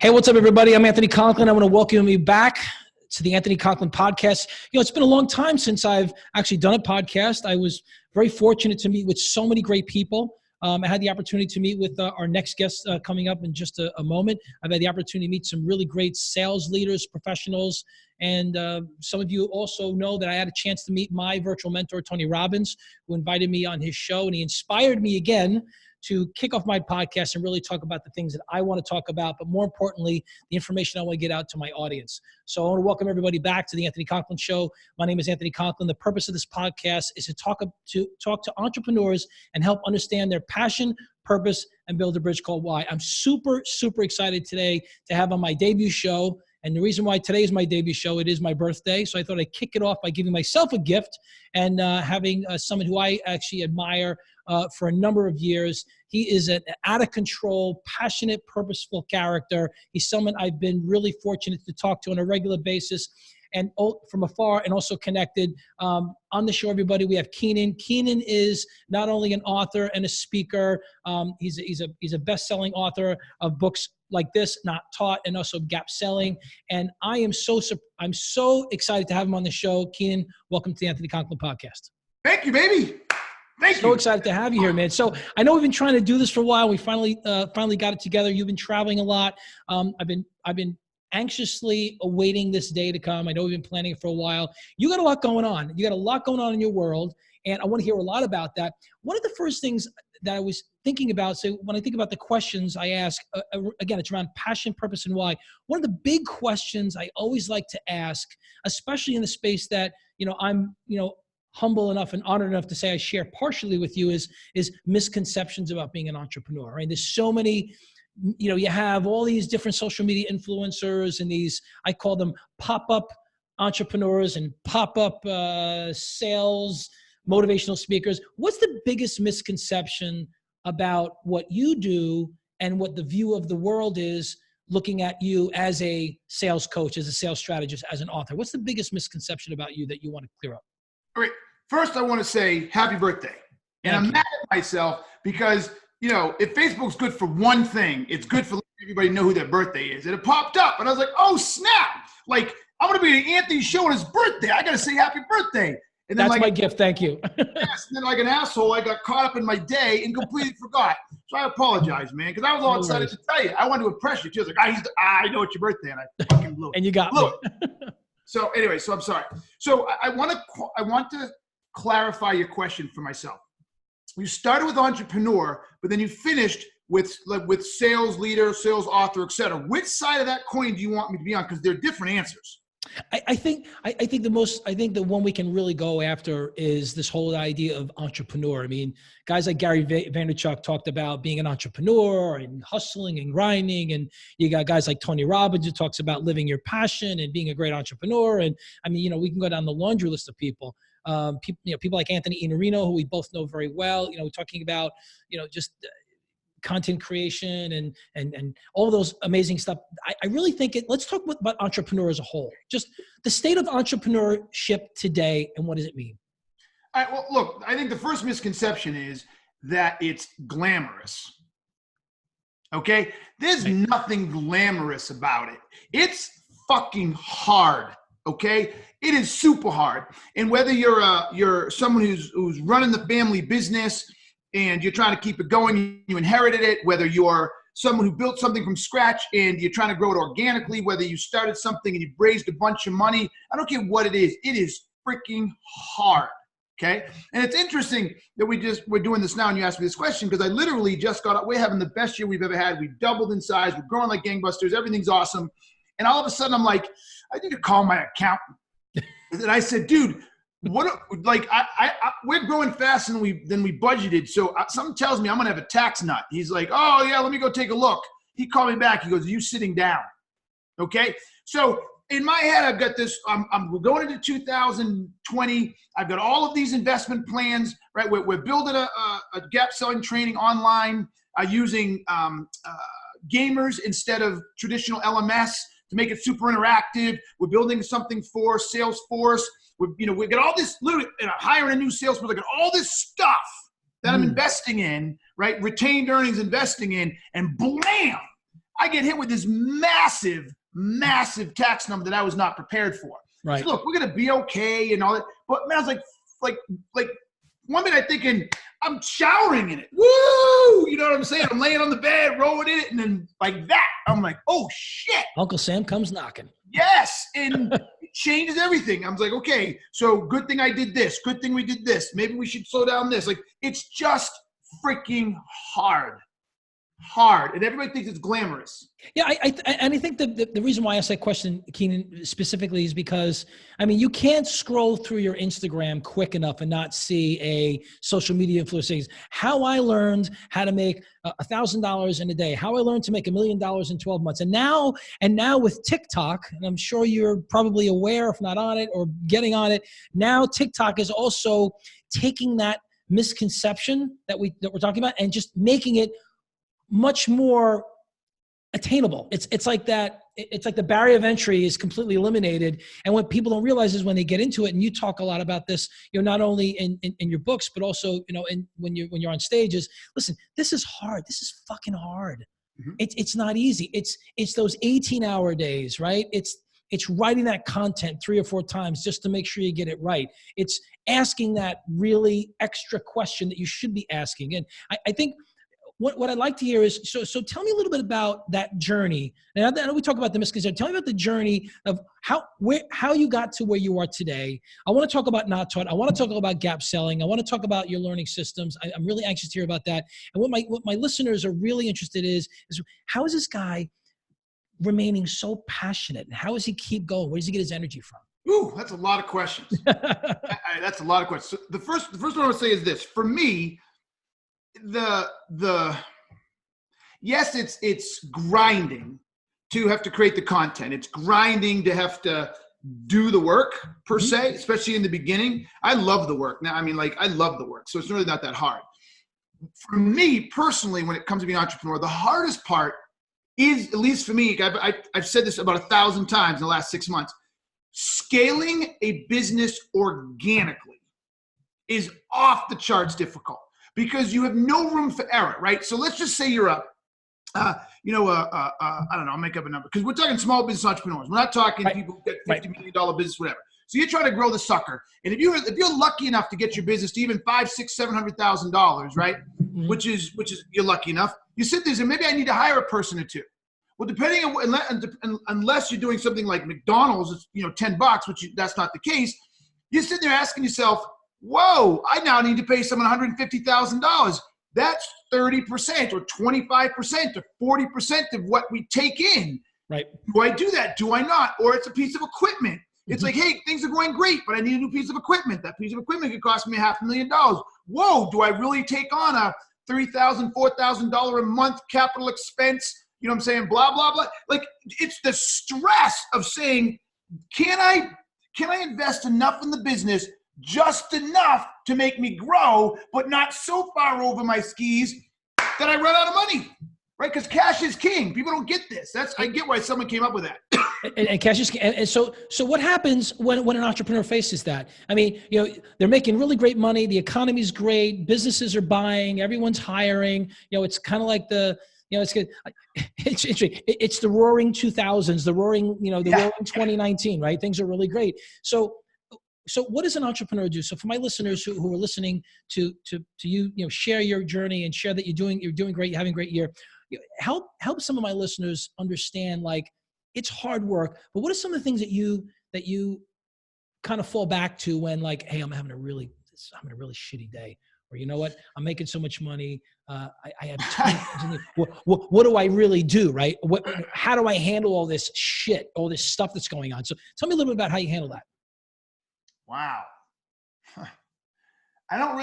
Hey, what's up, everybody? I'm Anthony Conklin. I want to welcome you back to the Anthony Conklin podcast. You know, it's been a long time since I've actually done a podcast. I was very fortunate to meet with so many great people. I had the opportunity to meet with our next guest coming up in just a moment. I've had the opportunity to meet some really great sales leaders, professionals, and some of you also know that I had a chance to meet my virtual mentor, Tony Robbins, who invited me on his show, and he inspired me again to kick off my podcast and really talk about the things that I want to talk about, but more importantly, the information I want to get out to my audience. So I want to welcome everybody back to the Anthony Conklin Show. My name is Anthony Conklin. The purpose of this podcast is to talk to entrepreneurs and help understand their passion, purpose, and build a bridge called why. I'm super, super excited today to have on my debut show. And the reason why today is my debut show, it is my birthday. So I thought I'd kick it off by giving myself a gift and having someone who I actually admire for a number of years. He is an out-of-control, passionate, purposeful character. He's someone I've been really fortunate to talk to on a regular basis and from afar and also connected. On the show, everybody, we have Keenan. Keenan is not only an author and a speaker, he's a best-selling author of books like this, Not Taught, and also Gap Selling. And I'm so excited to have him on the show. Keenan, welcome to the Anthony Conklin podcast. Thank you, baby. Thank you. So excited to have you here, man. So I know we've been trying to do this for a while. We finally got it together. You've been traveling a lot. I've been anxiously awaiting this day to come. I know we've been planning it for a while. You got a lot going on. You got a lot going on in your world, and I want to hear a lot about that. One of the first things that I was thinking about, so when I think about the questions I ask, again, it's around passion, purpose, and why. One of the big questions I always like to ask, especially in the space that, I'm, humble enough and honored enough to say I share partially with you is misconceptions about being an entrepreneur, right? There's so many, you have all these different social media influencers and these, I call them pop-up entrepreneurs and pop-up sales, motivational speakers. What's the biggest misconception about what you do and what the view of the world is looking at you as a sales coach, as a sales strategist, as an author? What's the biggest misconception about you that you want to clear up? All right. First, I want to say happy birthday. And I'm mad at myself because, if Facebook's good for one thing, it's good for letting everybody know who their birthday is. And it popped up and I was like, oh, snap. Like, I'm going to be at Anthony's show on his birthday. I got to say happy birthday. And then that's my gift. Thank you. Yes. And then like an asshole, I got caught up in my day and completely forgot. So I apologize, man, because I was all excited to tell you. I wanted to impress you. She was like, I know it's your birthday. And I fucking blew it. And you got me. So anyway, I'm sorry. So I want to clarify your question for myself. You started with entrepreneur, but then you finished with sales leader, sales author, etc. Which side of that coin do you want me to be on? Because they're different answers. I think the one we can really go after is this whole idea of entrepreneur. I mean, guys like Gary Vaynerchuk talked about being an entrepreneur and hustling and grinding. And you got guys like Tony Robbins who talks about living your passion and being a great entrepreneur. And I mean, we can go down the laundry list of people. People like Anthony Iannarino, who we both know very well, talking about, just content creation and all those amazing stuff. I really think let's talk about entrepreneur as a whole, just the state of entrepreneurship today. And what does it mean? All right, well, look, I think the first misconception is that it's glamorous. Okay. There's nothing glamorous about it. It's fucking hard. Okay. It is super hard. And whether you're someone who's running the family business and you're trying to keep it going, you inherited it, whether you're someone who built something from scratch and you're trying to grow it organically, whether you started something and you raised a bunch of money, I don't care what it is freaking hard. Okay. And it's interesting that we're doing this now and you asked me this question because I literally just we're having the best year we've ever had. We doubled in size. We're growing like gangbusters. Everything's awesome. And all of a sudden I'm like, I need to call my accountant. And I said, dude, we're growing faster than we budgeted. So something tells me I'm going to have a tax nut. He's like, oh yeah, let me go take a look. He called me back. He goes, are you sitting down? Okay. So in my head, I've got this, we're going into 2020. I've got all of these investment plans, right? We're building a gap selling training online using gamers instead of traditional LMS to make it super interactive. We're building something for Salesforce. We got all this, literally hiring a new salesperson. I got all this stuff that I'm investing in, right? Retained earnings investing in, and blam, I get hit with this massive, massive tax number that I was not prepared for. Right. So look, we're gonna be okay and all that. But man, I was like 1 minute I'm thinking I'm showering in it. Woo! You know what I'm saying? I'm laying on the bed, rolling in it, and then like that, I'm like, oh shit. Uncle Sam comes knocking. Yes, and it changes everything. I was like, okay, so good thing I did this. Good thing we did this. Maybe we should slow down this. Like, it's just freaking hard. And everybody thinks it's glamorous. Yeah, I think the reason why I asked that question, Keenan, specifically is because, I mean, you can't scroll through your Instagram quick enough and not see a social media influencer saying, how I learned how to make $1,000 in a day, how I learned to make $1 million in 12 months. And now with TikTok, and I'm sure you're probably aware, if not on it or getting on it, now TikTok is also taking that misconception that we're talking about and just making it much more attainable. It's like that. It's like the barrier of entry is completely eliminated. And what people don't realize is when they get into it, and you talk a lot about this, not only in your books, but also, when you're on stages, listen, this is hard. This is fucking hard. Mm-hmm. It's not easy. It's those 18-hour days, right? It's writing that content 3 or 4 times just to make sure you get it right. It's asking that really extra question that you should be asking. And I think what I'd like to hear is, so tell me a little bit about that journey. And I know we talk about the misconception. Tell me about the journey of how you got to where you are today. I want to talk about Not Taught. I want to talk about gap selling. I want to talk about your learning systems. I'm really anxious to hear about that. And what my listeners are really interested in is how is this guy remaining so passionate? And how does he keep going? Where does he get his energy from? Ooh, that's a lot of questions. That's a lot of questions. So the first one I want to say is this. For me, yes, it's grinding to have to create the content. It's grinding to have to do the work per se, especially in the beginning. I love the work. Now, I mean, I love the work. So it's really not that hard. For me personally, when it comes to being an entrepreneur, the hardest part is, at least for me, I've said this about 1,000 times in the last 6 months, scaling a business organically is off the charts difficult. Because you have no room for error, right? So let's just say you're I don't know, I'll make up a number. Because we're talking small business entrepreneurs. We're not talking people who get $50 million business, whatever. So you're trying to grow the sucker. And if you're lucky enough to get your business to even $500,000, $700,000, right? Mm-hmm. Which is you're lucky enough. You sit there and say, maybe I need to hire a person or two. Well, depending on, unless you're doing something like McDonald's, it's $10, which that's not the case. You sit there asking yourself, whoa, I now need to pay someone $150,000. That's 30% or 25% or 40% of what we take in. Right. Do I do that? Do I not? Or it's a piece of equipment. It's like, hey, things are going great, but I need a new piece of equipment. That piece of equipment could cost me $500,000. Whoa, do I really take on a $3,000, $4,000 a month capital expense? You know what I'm saying? Blah, blah, blah. Like, it's the stress of saying, can I invest enough in the business, just enough to make me grow, but not so far over my skis that I run out of money, right? Because cash is king. People don't get this. I get why someone came up with that. And cash is king. And so what happens when an entrepreneur faces that? I mean, they're making really great money. The economy's great. Businesses are buying. Everyone's hiring. It's kind of like it's good. It's the roaring 2000s, the roaring 2019, right? Things are really great. So what does an entrepreneur do? So for my listeners who are listening to you, share your journey and share that you're doing great, you're having a great year. Help some of my listeners understand, it's hard work, but what are some of the things that you kind of fall back to when, hey, I'm having a really shitty day, or you know what, I'm making so much money. I have what do I really do, right? How do I handle all this shit, all this stuff that's going on? So tell me a little bit about how you handle that. Wow. I don't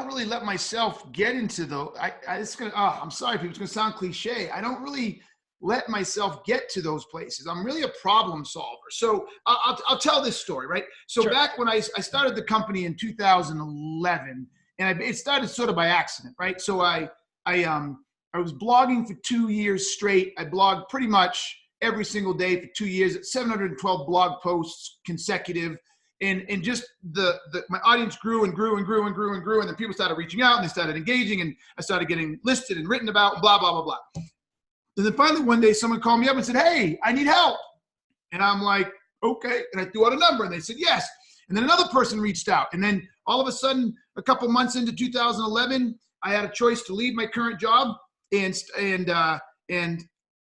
really let myself get into I'm sorry, people, it's gonna sound cliche. I don't really let myself get to those places. I'm really a problem solver. So I'll tell this story, right? So sure. Back when I started the company in 2011, and it started sort of by accident, right? So I was blogging for 2 years straight. I blogged pretty much every single day for 2 years, 712 blog posts consecutive. And just my audience grew and grew and grew and grew and grew. And then people started reaching out and they started engaging, and I started getting listed and written about, blah, blah, blah, blah. And then finally one day someone called me up and said, hey, I need help. And I'm like, okay. And I threw out a number and they said, yes. And then another person reached out. And then all of a sudden, a couple months into 2011, I had a choice to leave my current job. And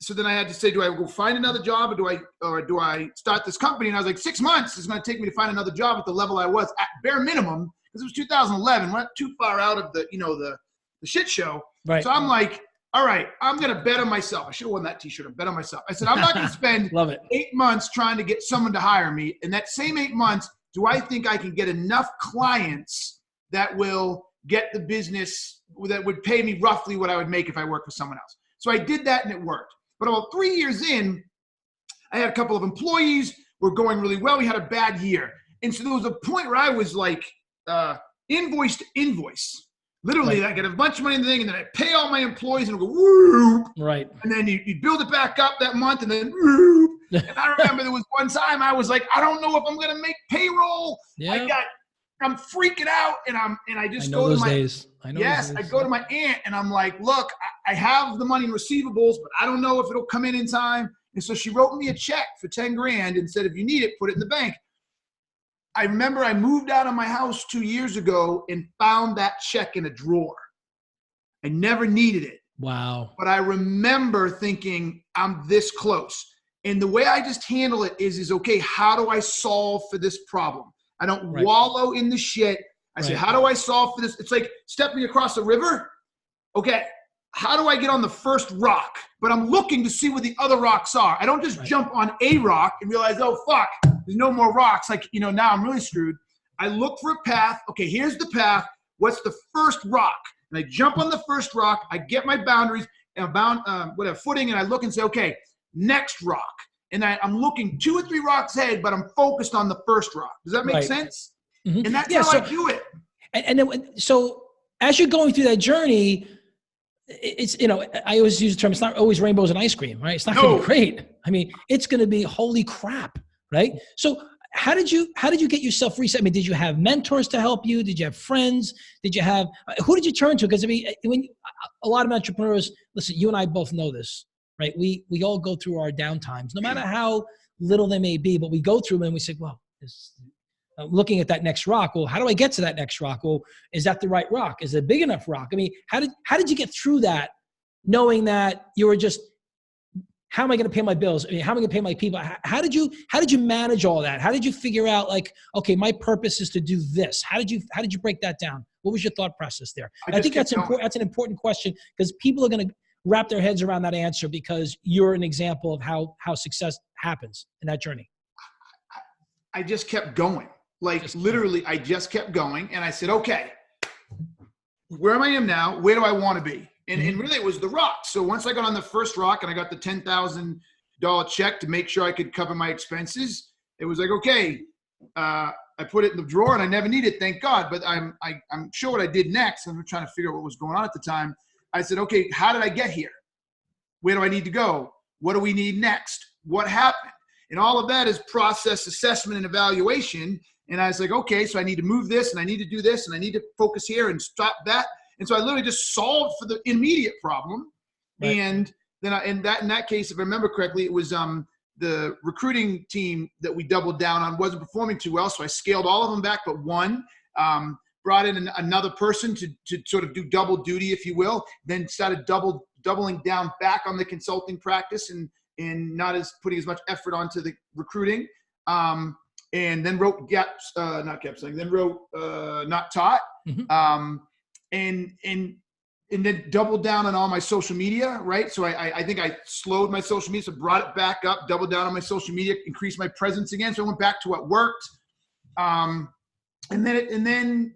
so then I had to say, do I go find another job or do I start this company? And I was like, 6 months is going to take me to find another job at the level I was at bare minimum, because it was 2011. We're not too far out of the shit show. Right. So I'm like, all right, I'm going to bet on myself. I should have worn that t-shirt. I bet on myself. I said, I'm not going to spend Love it. 8 months trying to get someone to hire me. And that same 8 months, do I think I can get enough clients that will get the business that would pay me roughly what I would make if I worked for someone else? So I did that and it worked. But about 3 years in, I had a couple of employees. We're going really well. We had a bad year. And so there was a point where I was like invoice to invoice. Literally, I get a bunch of money in the thing, and then I pay all my employees, and it'll go, whoop. Right. And then you build it back up that month, and then whoop. And I remember there was one time I was like, I don't know if I'm going to make payroll. Yeah. I'm freaking out, and I just go to my days. I go to my aunt, and I'm like, look, I have the money in receivables, but I don't know if it'll come in time. And so she wrote me a check for 10 grand and said, if you need it, put it in the bank. I remember I moved out of my house 2 years ago and found that check in a drawer. I never needed it. Wow. But I remember thinking, I'm this close. And the way I just handle it is okay, how do I solve for this problem? I don't wallow in the shit. I say, how do I solve for this? It's like stepping across a river. Okay, how do I get on the first rock? But I'm looking to see where the other rocks are. I don't just jump on a rock and realize, oh, fuck, there's no more rocks. Like, now I'm really screwed. I look for a path. Okay, here's the path. What's the first rock? And I jump on the first rock. I get my boundaries and footing, and I look and say, okay, next rock. And I'm looking 2 or 3 rocks ahead, but I'm focused on the first rock. Does that make sense? Mm-hmm. And that's how I do it. And then, so as you're going through that journey, it's, I always use the term, it's not always rainbows and ice cream, right? It's not going to be great. I mean, it's going to be holy crap, right? So how did you get yourself reset? I mean, did you have mentors to help you? Did you have friends? Who did you turn to? Because I mean, when a lot of entrepreneurs, listen, you and I both know this, right? We all go through our downtimes, no matter how little they may be, but we go through them and we say, well, looking at that next rock. Well, how do I get to that next rock? Well, is that the right rock? Is it a big enough rock? I mean, how did you get through that, knowing that you were just, how am I going to pay my bills? I mean, how am I going to pay my people? How did you manage all that? How did you figure out, like, okay, my purpose is to do this? How did you break that down? What was your thought process there? I think that's important. That's an important question, because people are going to wrap their heads around that answer, because you're an example of how success happens in that journey. I just kept going. Literally, I just kept going, and I said, okay, where I am now, where do I want to be? And really, it was the rock. So once I got on the first rock and I got the $10,000 check to make sure I could cover my expenses, it was like, okay, I put it in the drawer and I never needed it, thank God. But I'm sure what I did next, I'm trying to figure out what was going on at the time. I said, okay, how did I get here? Where do I need to go? What do we need next? What happened? And all of that is process, assessment, and evaluation. And I was like, okay, so I need to move this, and I need to do this, and I need to focus here and stop that. And so I literally just solved for the immediate problem. Right. And then in that case, if I remember correctly, it was the recruiting team that we doubled down on wasn't performing too well. So I scaled all of them back but one, brought in another person to sort of do double duty, if you will, then started doubling down back on the consulting practice and not putting as much effort onto the recruiting. And then wrote Not Taught. Mm-hmm. And then doubled down on all my social media, right? So I think I slowed my social media, so brought it back up, doubled down on my social media, increased my presence again. So I went back to what worked. And then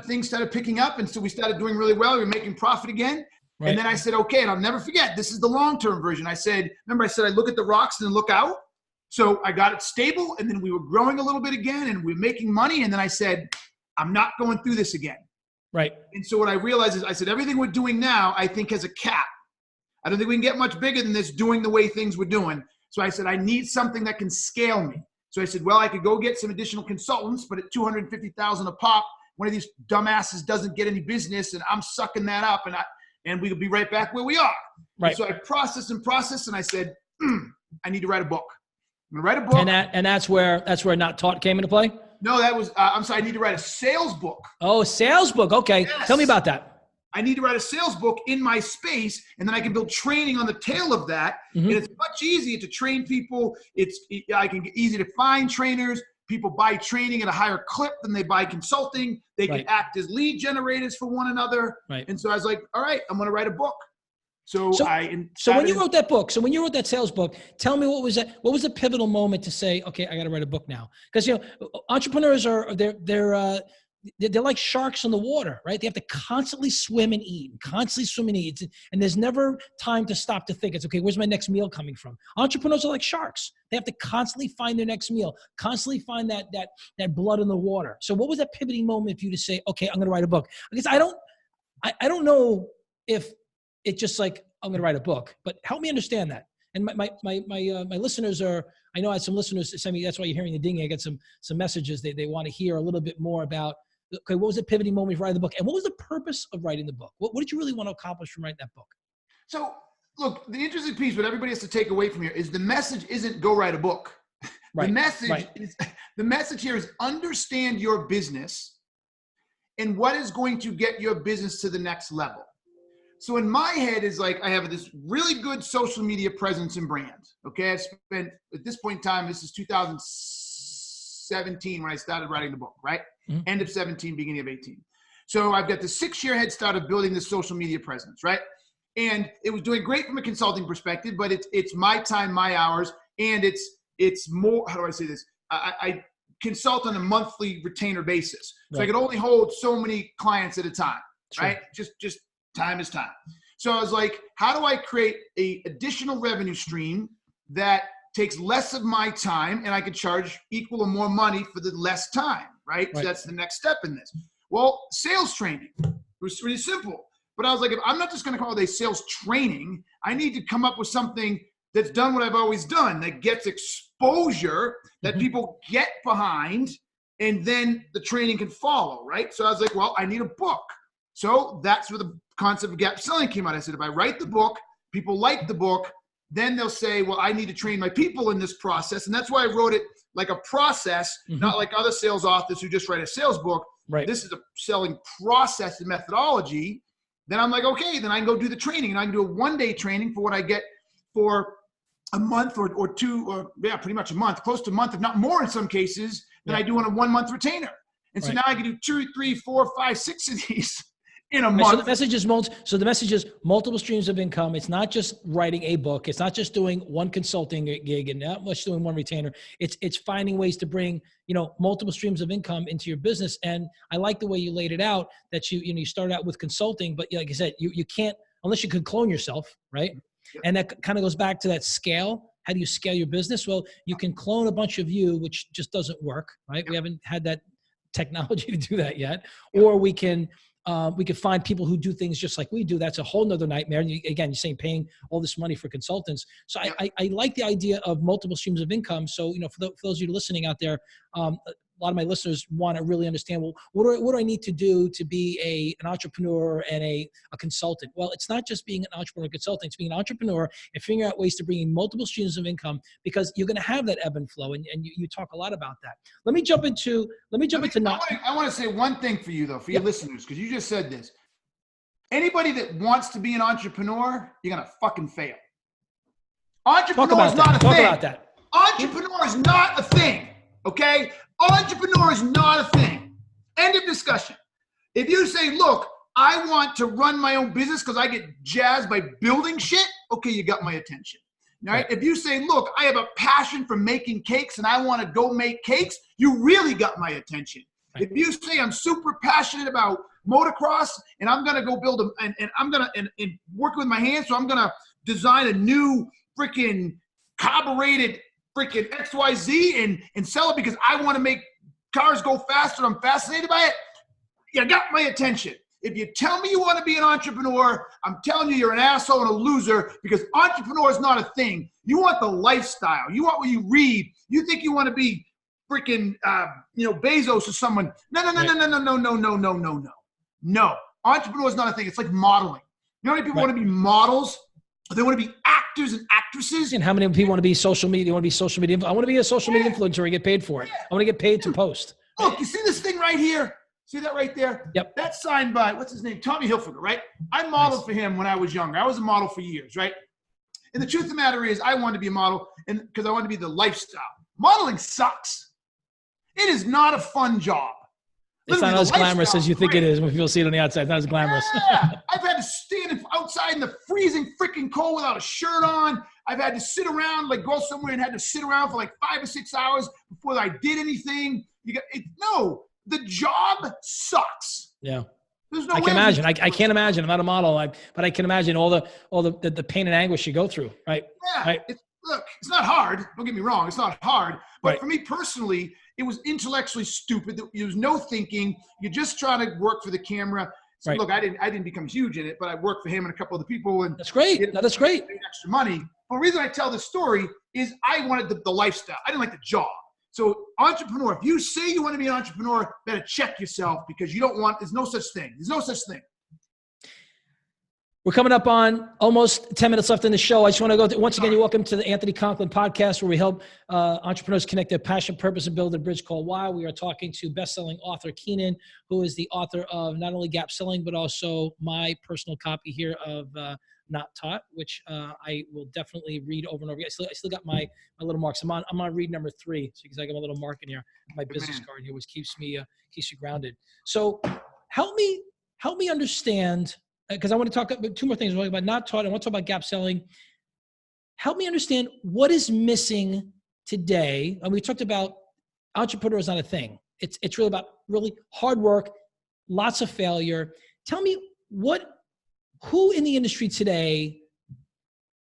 things started picking up. And so we started doing really well. We were making profit again. Right. And then I said, okay, and I'll never forget, this is the long-term version. I look at the rocks and then look out. So I got it stable, and then we were growing a little bit again, and we were making money. And then I said, I'm not going through this again. Right. And so what I realized is, I said, everything we're doing now, I think, has a cap. I don't think we can get much bigger than this doing the way things we're doing. So I said, I need something that can scale me. So I said, well, I could go get some additional consultants, but at $250,000 a pop, one of these dumbasses doesn't get any business, and I'm sucking that up. And and we could be right back where we are. Right. And so I processed, and I said, I need to write a book. I'm gonna write a book. And that's where Not Taught came into play? No, that was, I'm sorry, I need to write a sales book. Oh, sales book. Okay. Yes. Tell me about that. I need to write a sales book in my space, and then I can build training on the tail of that. Mm-hmm. And it's much easier to train people. I can get easy to find trainers. People buy training at a higher clip than they buy consulting. They can act as lead generators for one another. Right. And so I was like, all right, I'm going to write a book. So when you wrote that book, so when you wrote that sales book, tell me what was the pivotal moment to say, okay, I got to write a book now? Because, you know, entrepreneurs they're like sharks in the water, right? They have to constantly swim and eat, and there's never time to stop to think. It's okay, where's my next meal coming from? Entrepreneurs are like sharks. They have to constantly find their next meal, constantly find that blood in the water. So what was that pivoting moment for you to say, okay, I'm going to write a book? Because I don't know if it's just like, I'm going to write a book, but help me understand that. And my listeners are, I know I had some listeners send me, that's why you're hearing the dinging. I got some messages they want to hear a little bit more about, okay, what was the pivoting moment for writing the book? And what was the purpose of writing the book? What did you really want to accomplish from writing that book? So look, the interesting piece, what everybody has to take away from here is the message isn't go write a book. Right. The message here is understand your business and what is going to get your business to the next level. So in my head is like, I have this really good social media presence and brand. Okay. I spent, at this point in time, this is 2017 when I started writing the book, right? Mm-hmm. End of 17, beginning of 18. So I've got the 6-year head start of building this social media presence, right? And it was doing great from a consulting perspective, but it's my time, my hours, and it's more, how do I say this? I consult on a monthly retainer basis. So I could only hold so many clients at a time, right? Just time is time. So I was like, how do I create a additional revenue stream that takes less of my time and I could charge equal or more money for the less time, right? So that's the next step in this. Well, sales training was really simple. But I was like, if I'm not just going to call it a sales training, I need to come up with something that's done what I've always done, that gets exposure, that people get behind, and then the training can follow, right? So I was like, well, I need a book. So that's where the concept of gap selling came out. I said, if I write the book, people like the book, then they'll say, well, I need to train my people in this process. And that's why I wrote it like a process, not like other sales authors who just write a sales book. Right. This is a selling process and methodology. Then I'm like, okay, then I can go do the training, and I can do a one-day training for what I get for a month or two, or pretty much a month, close to a month, if not more in some cases, than I do on a 1-month retainer. And so now I can do 2, 3, 4, 5, 6 of these in a month. So the message is multiple streams of income. It's not just writing a book. It's not just doing one consulting gig and not much doing one retainer. It's finding ways to bring, multiple streams of income into your business. And I like the way you laid it out, that you started out with consulting, but like I said, you can't, unless you could clone yourself, right? Yep. And that kind of goes back to that scale. How do you scale your business? Well, you can clone a bunch of you, which just doesn't work, right? Yep. We haven't had that technology to do that yet. Yep. Or we can find people who do things just like we do. That's a whole nother nightmare. And again, you're saying paying all this money for consultants. So I like the idea of multiple streams of income. So, for those of you listening out there, a lot of my listeners want to really understand, well, what do I need to do to be an entrepreneur and a consultant? Well, it's not just being an entrepreneur and consultant, it's being an entrepreneur and figuring out ways to bring in multiple streams of income, because you're going to have that ebb and flow. And you talk a lot about that. Let me jump into I want to say one thing for you though, for your listeners, because you just said this. Anybody that wants to be an entrepreneur, you're going to fucking fail. Entrepreneur is not a thing. Talk about that. Entrepreneur is not a thing. Okay? Entrepreneur is not a thing. End of discussion. If you say, look, I want to run my own business because I get jazzed by building shit, okay, you got my attention. All right? If you say, look, I have a passion for making cakes and I want to go make cakes, you really got my attention. Right. If you say I'm super passionate about motocross and I'm going to go build and I'm going to and work with my hands, so I'm going to design a new freaking carbureted freaking XYZ and sell it because I want to make cars go faster. I'm fascinated by it. You got my attention. If you tell me you want to be an entrepreneur, I'm telling you, you're an asshole and a loser, because entrepreneur is not a thing. You want the lifestyle. You want what you read. You think you want to be freaking, Bezos or someone. No. No. Entrepreneur is not a thing. It's like modeling. You know how many people Right. want to be models? They want to be actors and actresses. And how many people want to be social media? Want to be social media? I want to be a social media influencer and get paid for it. I want to get paid to post. Look, you see this thing right here? See that right there? Yep. That's signed by, what's his name? Tommy Hilfiger, right? I modeled for him when I was younger. I was a model for years, right? And the truth of the matter is I wanted to be a model and because I wanted to be the lifestyle. Modeling sucks. It is not a fun job. It's Literally, not as the glamorous lifestyle's as you think great. it is when people see it on the outside. It's not as glamorous. Yeah. I've had to stand outside in the freezing freaking cold without a shirt on. I've had to sit around, like go somewhere and had to sit around for like 5 or 6 hours before I did anything. No, the job sucks. Yeah. There's no I way can imagine. I can't imagine. I'm not a model, but I can imagine all the pain and anguish you go through. Right. Yeah. Right. Look, it's not hard. Don't get me wrong. It's not hard. But Right. for me personally, it was intellectually stupid. There was no thinking. You're just trying to work for the camera. So Right. look, I didn't become huge in it, but I worked for him and a couple other people. And That's great. No, that's great. made extra money. But the reason I tell this story is I wanted the lifestyle. I didn't like the job. So entrepreneur, if you say you want to be an entrepreneur, better check yourself because there's no such thing. There's no such thing. We're coming up on almost 10 minutes left in the show. I just want to go through, once again, you're welcome to the Anthony Conklin podcast where we help entrepreneurs connect their passion, purpose, and build a bridge called WOW. We are talking to best-selling author Keenan, who is the author of not only Gap Selling, but also my personal copy here of Not Taught, which I will definitely read over and over again. I still got my little marks. I'm on read number 3, so because I got my little mark in here, my business card here, which keeps me grounded. So help me understand. Because I want to talk about 2 more things. I want to talk about Not Taught. I want to talk about Gap Selling. Help me understand what is missing today. And we talked about entrepreneur is not a thing. It's really about really hard work, lots of failure. Tell me who in the industry today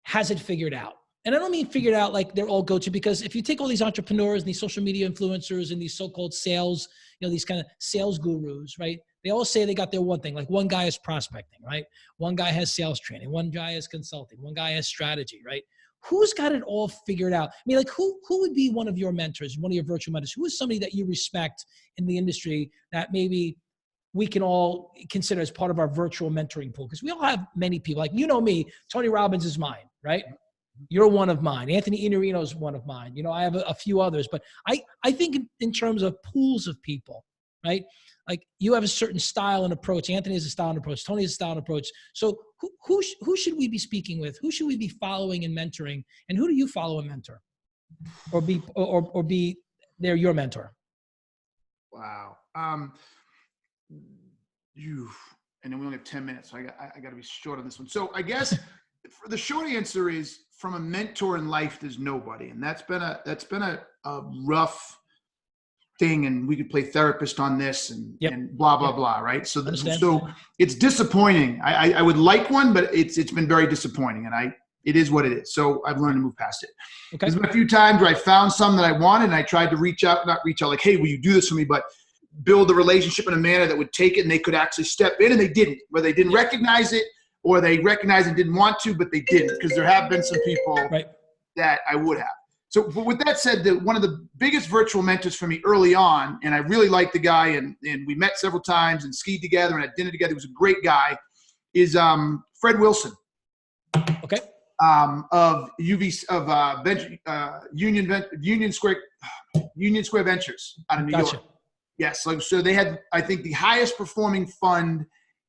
has it figured out? And I don't mean figured out like they're all go-to, because if you take all these entrepreneurs and these social media influencers and these so-called sales, these kind of sales gurus, right? They all say they got their one thing. Like one guy is prospecting, right? One guy has sales training. One guy is consulting. One guy has strategy, right? Who's got it all figured out? I mean, like who would be one of your mentors, one of your virtual mentors? Who is somebody that you respect in the industry that maybe we can all consider as part of our virtual mentoring pool? Because we all have many people. Like, me, Tony Robbins is mine, right? You're one of mine. Anthony Iannarino is one of mine. I have a few others, but I think in terms of pools of people, right? Like you have a certain style and approach. Anthony has a style and approach. Tony has a style and approach. So who should we be speaking with? Who should we be following and mentoring? And who do you follow and mentor, or be they're your mentor? Wow. And then we only have 10 minutes, so I got to be short on this one. So I guess the short answer is, from a mentor in life, there's nobody, and that's been a rough thing. And we could play therapist on this and blah blah blah, right? So it's disappointing. I would like one, but it's been very disappointing, and it is what it is. So I've learned to move past it. Okay. There's been a few times where I found some that I wanted, and I tried to not reach out like, hey, will you do this for me? But build a relationship in a manner that would take it, and they could actually step in, and they didn't. Whether they didn't recognize it, or they recognized and didn't want to, but they didn't, because there have been some people that I would have. So but with that said, one of the biggest virtual mentors for me early on, and I really liked the guy, and we met several times and skied together and had dinner together. He was a great guy, is Fred Wilson. Okay. Of Union Square Ventures out of New York. Yes. So they had, I think, the highest performing fund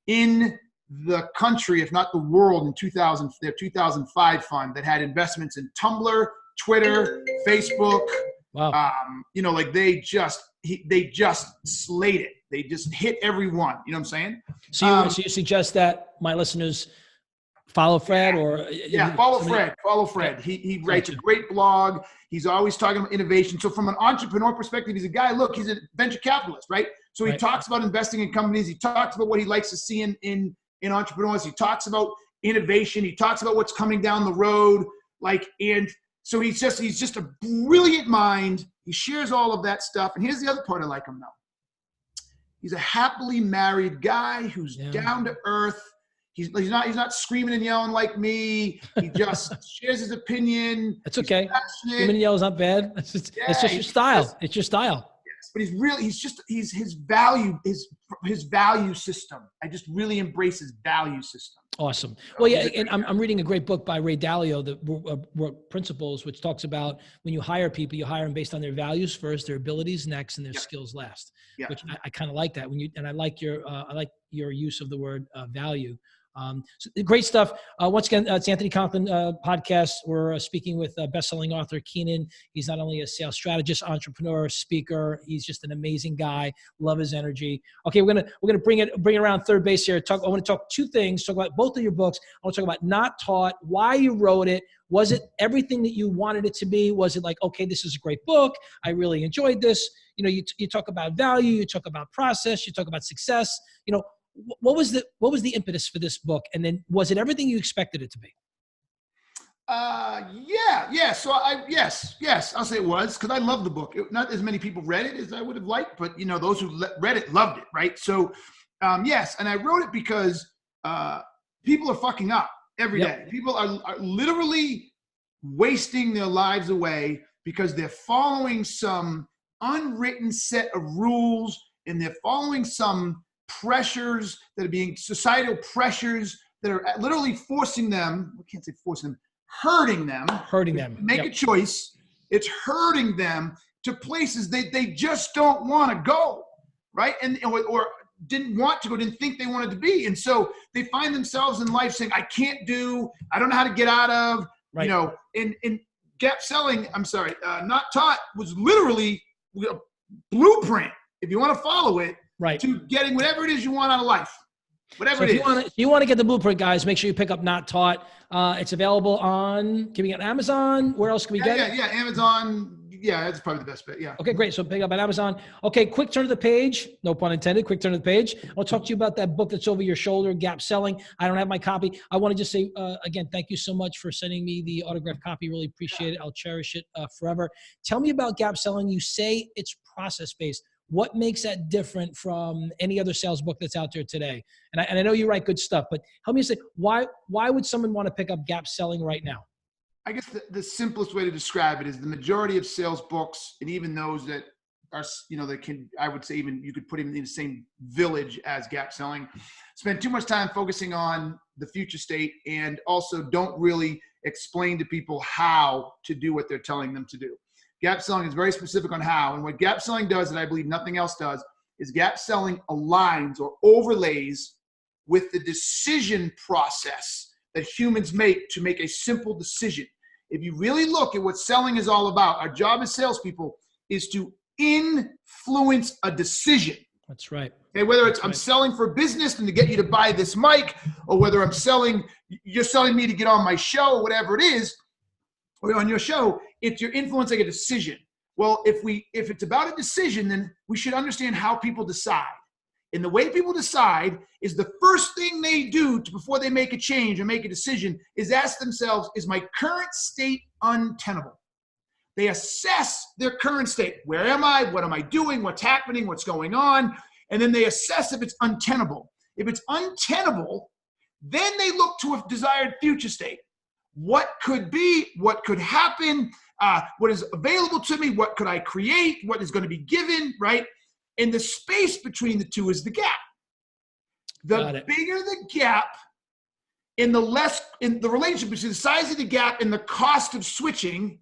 in the country, if not the world, in 2000, their 2005 fund that had investments in Tumblr, Twitter, Facebook. Wow. Like they just slayed it. They just hit everyone. You know what I'm saying? So you suggest that my listeners follow Fred, or follow Fred. He writes a great blog. He's always talking about innovation. So from an entrepreneur perspective, he's a guy. Look, he's a venture capitalist, right? So he talks about investing in companies. He talks about what he likes to see in entrepreneurs. He talks about innovation. He talks about what's coming down the road. And so he's just a brilliant mind. He shares all of that stuff. And here's the other part I like him though. He's a happily married guy who's down to earth. He's not screaming and yelling like me. He just shares his opinion. That's okay. Screaming and yelling is not bad. It's just your style. It's your style. Yes, but he's his value system. I just really embrace his value system. Awesome. Well, yeah, and I'm reading a great book by Ray Dalio, the Work Principles, which talks about when you hire people, you hire them based on their values first, their abilities next, and their skills last. Yeah. Which I kind of like that. And I like your use of the word value. So great stuff. Once again, it's Anthony Conklin podcast. We're speaking with best-selling author Keenan. He's not only a sales strategist, entrepreneur, speaker. He's just an amazing guy. Love his energy. Okay, we're gonna bring it around third base here. I want to talk two things. Talk about both of your books. I want to talk about Not Taught, why you wrote it. Was it everything that you wanted it to be? Was it like, okay, this is a great book. I really enjoyed this. You know, you talk about value. You talk about process. You talk about success. You know. What was the impetus for this book? And then was it everything you expected it to be? Yeah. So yes, I'll say it was, because I love the book. Not as many people read it as I would have liked, but you know, those who read it loved it, right? So, yes. And I wrote it because, people are fucking up every day. People are literally wasting their lives away because they're following some unwritten set of rules, and they're following some pressures that are being societal pressures that are literally forcing them. I can't say forcing them, hurting them. Make a choice. It's hurting them to places they just don't want to go, right? Or didn't want to go, didn't think they wanted to be, and so they find themselves in life saying, "I don't know how to get out of." Right. You know, in gap selling. Not Taught was literally a blueprint, if you want to follow it. Right. To getting whatever it is you want out of life. Whatever it is. If you want to get the blueprint, guys, make sure you pick up Not Taught. It's available can we get Amazon? Where else can we get it? Yeah, Amazon. Yeah, that's probably the best bet. Yeah. Okay, great. So pick up on Amazon. Okay, quick turn of the page. No pun intended. Quick turn of the page. I'll talk to you about that book that's over your shoulder, Gap Selling. I don't have my copy. I want to just say, again, thank you so much for sending me the autographed copy. Really appreciate it. I'll cherish it forever. Tell me about Gap Selling. You say it's process-based. What makes that different from any other sales book that's out there today? And I know you write good stuff, but help me say, why would someone want to pick up Gap Selling right now? I guess the simplest way to describe it is the majority of sales books, and even those that are, you know, I would say even you could put them in the same village as Gap Selling, spend too much time focusing on the future state and also don't really explain to people how to do what they're telling them to do. Gap Selling is very specific on how, and what Gap Selling does, and I believe nothing else does, is Gap Selling aligns or overlays with the decision process that humans make to make a simple decision. If you really look at what selling is all about, our job as salespeople is to influence a decision. That's right. Okay, whether it's I'm selling for business and to get you to buy this mic, or whether you're selling me to get on my show, or whatever it is, or on your show, it's you're influencing a decision. Well, if it's about a decision, then we should understand how people decide. And the way people decide is the first thing they do before they make a change or make a decision is ask themselves, is my current state untenable? They assess their current state. Where am I? What am I doing? What's happening? What's going on? And then they assess if it's untenable. If it's untenable, then they look to a desired future state. What could be? What could happen? What is available to me? What could I create? What is going to be given, right? And the space between the two is the gap. The bigger the gap, in the relationship between the size of the gap and the cost of switching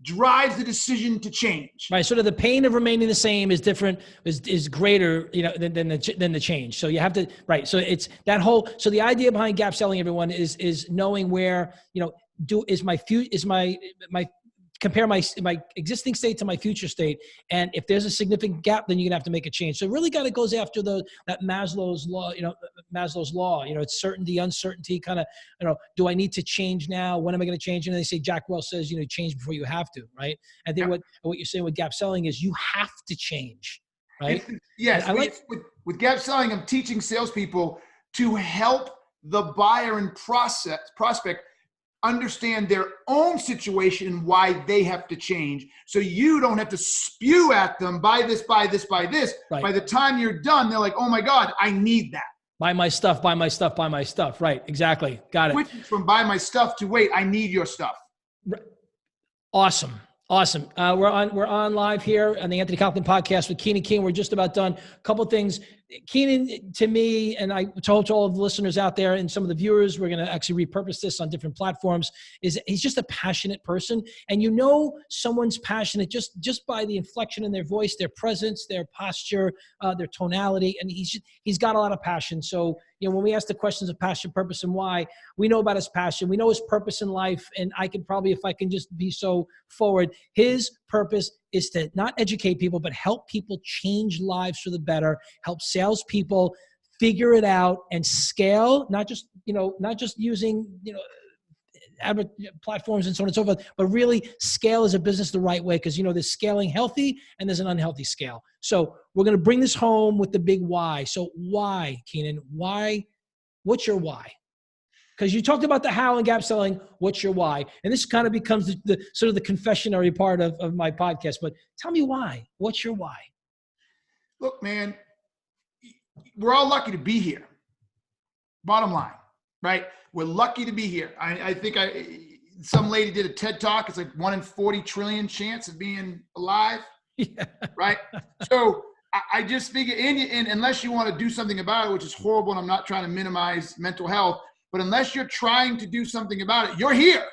drives the decision to change. Right. So the pain of remaining the same is different, is greater, you know, than the change. So you have to, right. So it's that whole, so the idea behind Gap Selling, everyone, is knowing where, you know, compare my existing state to my future state. And if there's a significant gap, then you're gonna have to make a change. So it really kind of goes after that Maslow's law, it's certainty, uncertainty, kind of, do I need to change now? When am I gonna change? And they say, Jack Welch says, change before you have to, right? I think what you're saying with Gap Selling is you have to change, right? Yes, with Gap Selling, I'm teaching salespeople to help the buyer and prospect understand their own situation and why they have to change. So you don't have to spew at them, buy this, buy this, buy this. Right. By the time you're done, they're like, oh my God, I need that. Buy my stuff, buy my stuff, buy my stuff. Right, exactly. Got it. Switching from buy my stuff to wait, I need your stuff. Awesome. We're on live here on the Anthony Conklin podcast with Keenen. We're just about done. A couple things. Keenen, to me, and I told to all of the listeners out there and some of the viewers, we're going to actually repurpose this on different platforms, is he's just a passionate person. And you know someone's passionate just by the inflection in their voice, their presence, their posture, their tonality, and he's got a lot of passion. So, when we ask the questions of passion, purpose, and why, we know about his passion. We know his purpose in life, and I could probably, if I can just be so forward, his purpose is to not educate people, but help people change lives for the better, help salespeople figure it out and scale, not just using, platforms and so on and so forth, but really scale as a business the right way. Because, there's scaling healthy and there's an unhealthy scale. So we're going to bring this home with the big why. So why, Keenen? Why? What's your why? Because you talked about the how and gap selling. What's your why? And this kind of becomes the sort of the confessionary part of my podcast. But tell me why. What's your why? Look, man, we're all lucky to be here. Bottom line, right? We're lucky to be here. I think some lady did a TED Talk. It's like 1 in 40 trillion chance of being alive, yeah. Right? So I just figure, and unless you want to do something about it, which is horrible, and I'm not trying to minimize mental health, but unless you're trying to do something about it, you're here.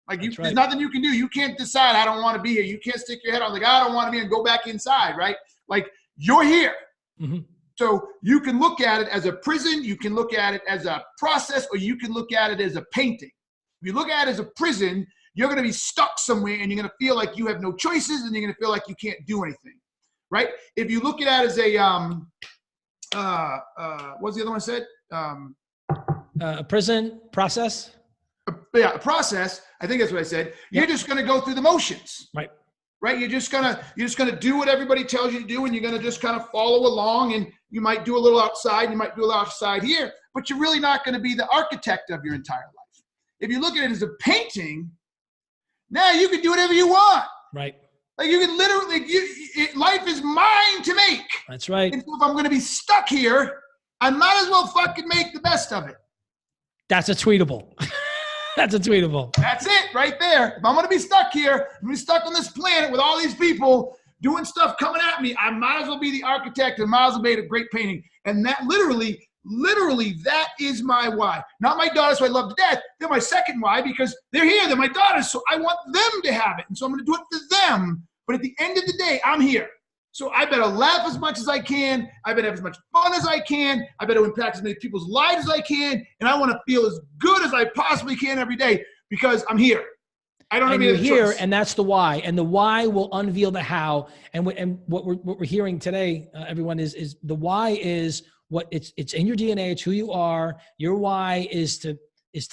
Like there's nothing you can do. You can't decide, I don't want to be here. You can't stick your head on like, I don't want to be here and go back inside, right? Like you're here. Mm-hmm. So you can look at it as a prison, you can look at it as a process, or you can look at it as a painting. If you look at it as a prison, you're going to be stuck somewhere and you're going to feel like you have no choices and you're going to feel like you can't do anything, right? If you look at it as a, what's the other one I said? A prison process? A process. I think that's what I said. You're just going to go through the motions. Right. You're just gonna do what everybody tells you to do, and you're gonna just kind of follow along, and you might do a little outside, you might do a little outside here, but you're really not gonna be the architect of your entire life. If you look at it as a painting, now you can do whatever you want. Right. Like you can literally, life is mine to make. That's right. And so if I'm gonna be stuck here, I might as well fucking make the best of it. That's a tweetable. That's a tweetable. That's it right there. If I'm going to be stuck here, I'm going to be stuck on this planet with all these people doing stuff coming at me, I might as well be the architect and might as well make a great painting. And that literally, that is my why. Not my daughters who I love to death. They're my second why because they're here. They're my daughters. So I want them to have it. And so I'm going to do it for them. But at the end of the day, I'm here. So I better laugh as much as I can. I better have as much fun as I can. I better impact as many people's lives as I can. And I want to feel as good as I possibly can every day because I'm here. I don't have any here, choice. and that's the why. And the why will unveil the how. And what we're hearing today, everyone, is the why is what it's in your DNA. It's who you are. Your why is to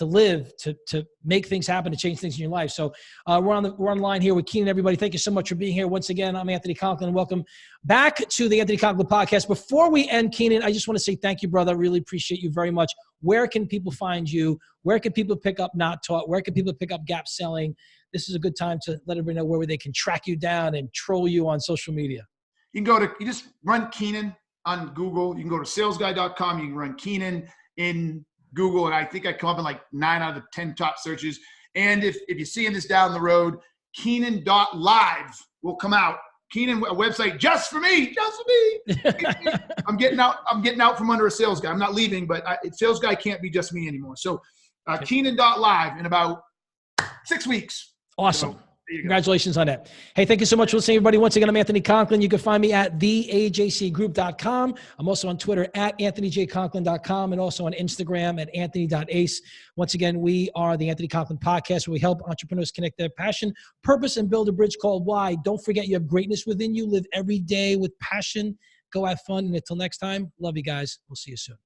live, to make things happen, to change things in your life. So we're on the line here with Keenen. Everybody, thank you so much for being here. Once again, I'm Anthony Conklin. Welcome back to the Anthony Conklin podcast. Before we end, Keenen, I just want to say thank you, brother. I really appreciate you very much. Where can people find you? Where can people pick up Not Taught? Where can people pick up Gap Selling? This is a good time to let everybody know where they can track you down and troll you on social media. You just run Keenen on Google. You can go to salesguy.com. You can run Keenen in Google, and I think I come up in like 9 out of the 10 top searches. And if you're seeing this down the road, Keenen.live will come out. Keenen, a website just for me. I'm getting out from under a sales guy. I'm not leaving, but sales guy can't be just me anymore. So Keenen.live in about 6 weeks. Awesome. So, congratulations on that. Hey, thank you so much for listening, everybody. Once again, I'm Anthony Conklin. You can find me at theajcgroup.com. I'm also on Twitter at anthonyjconklin.com and also on Instagram at anthony.ace. Once again, we are the Anthony Conklin podcast, where we help entrepreneurs connect their passion, purpose, and build a bridge called Why. Don't forget, you have greatness within you. Live every day with passion. Go have fun. And until next time, love you guys. We'll see you soon.